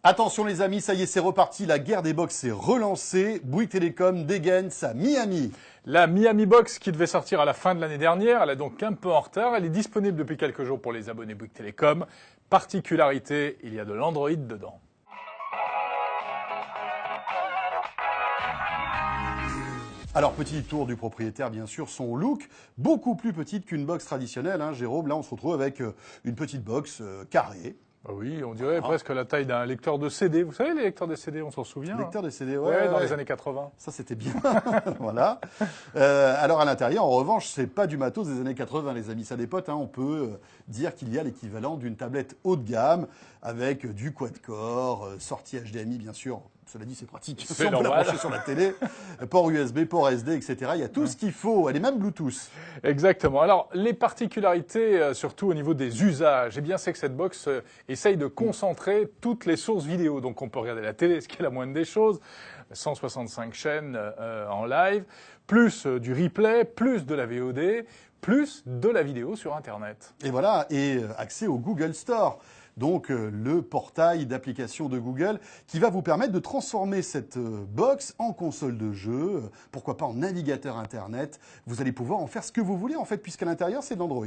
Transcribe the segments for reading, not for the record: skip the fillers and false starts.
Attention les amis, ça y est, c'est reparti, la guerre des box est relancée. Bouygues Telecom dégaine sa Miami. La Miami Box qui devait sortir à la fin de l'année dernière, elle est donc un peu en retard. Elle est disponible depuis quelques jours pour les abonnés Bouygues Telecom. Particularité, il y a de l'Android dedans. Alors, petit tour du propriétaire, bien sûr, son look, beaucoup plus petite qu'une box traditionnelle, hein, Jérôme. Là, on se retrouve avec une petite box carrée. Bah oui, on dirait presque la taille d'un lecteur de CD. Vous savez, les lecteurs de CD, on s'en souvient. Lecteur de CD, ouais, dans les années 80. Ça, c'était bien. Voilà. Alors, à l'intérieur, en revanche, c'est pas du matos des années 80, les amis. Ça dépote, hein. On peut dire qu'il y a l'équivalent d'une tablette haut de gamme avec du quad-core, sortie HDMI, bien sûr. Cela dit, c'est pratique. C'est on peut la normal. brancher sur la télé, port USB, port SD, etc. Il y a tout ce qu'il faut. Elle est même Bluetooth. Exactement. Alors, les particularités, surtout au niveau des usages, eh bien, c'est que cette box essaye de concentrer toutes les sources vidéo. Donc, on peut regarder la télé, ce qui est la moindre des choses. 165 chaînes en live, plus du replay, plus de la VOD, plus de la vidéo sur Internet. Et voilà, et accès au Google Store. Donc le portail d'applications de Google qui va vous permettre de transformer cette box en console de jeu, pourquoi pas en navigateur Internet. Vous allez pouvoir en faire ce que vous voulez en fait, puisqu'à l'intérieur c'est de l'Android.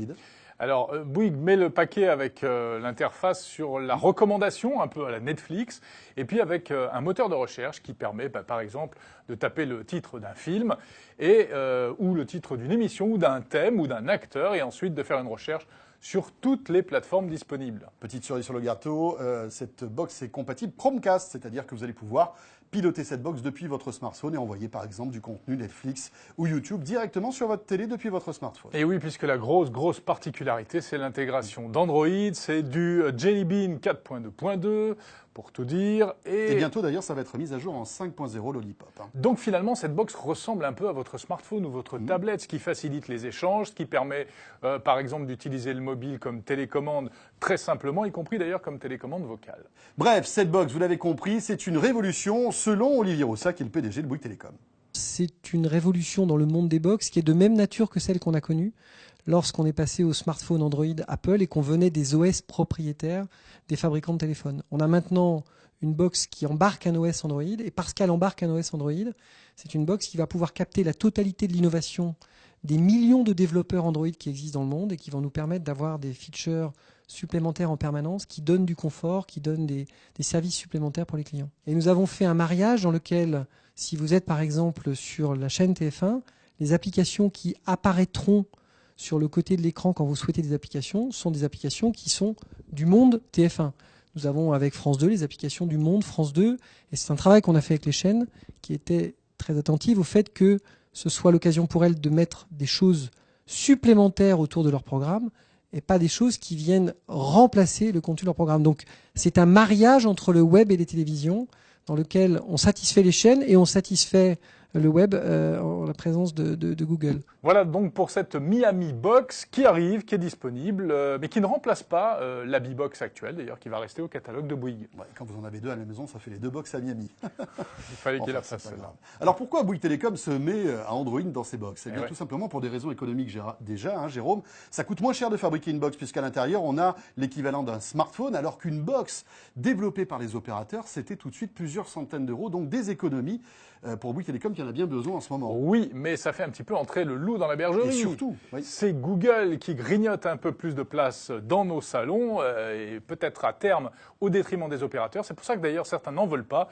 Alors, Bouygues met le paquet avec l'interface sur la recommandation, un peu à la Netflix, et puis avec un moteur de recherche qui permet, par exemple, de taper le titre d'un film ou le titre d'une émission ou d'un thème ou d'un acteur, et ensuite de faire une recherche sur toutes les plateformes disponibles. Petite cerise sur le gâteau, cette box est compatible Chromecast, c'est-à-dire que vous allez pouvoir piloter cette box depuis votre smartphone et envoyer par exemple du contenu Netflix ou YouTube directement sur votre télé depuis votre smartphone. Et oui, puisque la grosse particularité, c'est l'intégration d'Android, c'est du Jelly Bean 4.2.2, pour tout dire. Et bientôt d'ailleurs, ça va être mis à jour en 5.0 Lollipop. Hein. Donc finalement, cette box ressemble un peu à votre smartphone ou votre tablette, ce qui facilite les échanges, ce qui permet par exemple d'utiliser le mobile comme télécommande très simplement, y compris d'ailleurs comme télécommande vocale. Bref, cette box, vous l'avez compris, c'est une révolution selon Olivier Roussat, qui est le PDG de Bouygues Telecom. C'est une révolution dans le monde des box qui est de même nature que celle qu'on a connue lorsqu'on est passé au smartphone Android Apple et qu'on venait des OS propriétaires des fabricants de téléphones. On a maintenant une box qui embarque un OS Android, et parce qu'elle embarque un OS Android, c'est une box qui va pouvoir capter la totalité de l'innovation des millions de développeurs Android qui existent dans le monde et qui vont nous permettre d'avoir des features supplémentaires en permanence, qui donnent du confort, qui donnent des services supplémentaires pour les clients. Et nous avons fait un mariage dans lequel, si vous êtes par exemple sur la chaîne TF1, les applications qui apparaîtront sur le côté de l'écran quand vous souhaitez des applications sont des applications qui sont du monde TF1. Nous avons avec France 2 les applications du monde France 2, et c'est un travail qu'on a fait avec les chaînes qui était très attentive au fait que ce soit l'occasion pour elles de mettre des choses supplémentaires autour de leur programme et pas des choses qui viennent remplacer le contenu de leur programme. Donc c'est un mariage entre le web et les télévisions dans lequel on satisfait les chaînes et on satisfait le web en la présence de Google. Voilà donc pour cette Miami Box qui arrive, qui est disponible, mais qui ne remplace pas la B-Box actuelle, d'ailleurs, qui va rester au catalogue de Bouygues. Ouais, quand vous en avez deux à la maison, ça fait les deux box à Miami. Il fallait qu'il la fasse. Alors pourquoi Bouygues Telecom se met à Android dans ses box? Eh bien, ouais. tout simplement pour des raisons économiques déjà, hein, Jérôme. Ça coûte moins cher de fabriquer une box puisqu'à l'intérieur, on a l'équivalent d'un smartphone, alors qu'une box développée par les opérateurs, c'était tout de suite plusieurs centaines d'euros, donc des économies pour Bouygues Telecom qui en a bien besoin en ce moment. Oui, mais ça fait un petit peu entrer le loup dans la bergerie. Et surtout, oui. C'est Google qui grignote un peu plus de place dans nos salons et peut-être à terme au détriment des opérateurs. C'est pour ça que d'ailleurs certains n'en veulent pas.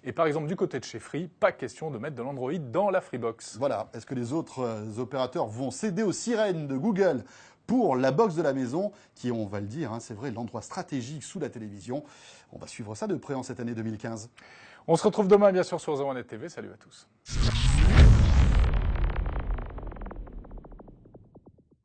Et par exemple, du côté de chez Free, pas question de mettre de l'Android dans la Freebox. Voilà. Est-ce que les autres opérateurs vont céder aux sirènes de Google pour la box de la maison, qui, on va le dire, hein, c'est vrai, l'endroit stratégique sous la télévision? On va suivre ça de près en cette année 2015. On se retrouve demain, bien sûr, sur The One Net TV. Salut à tous.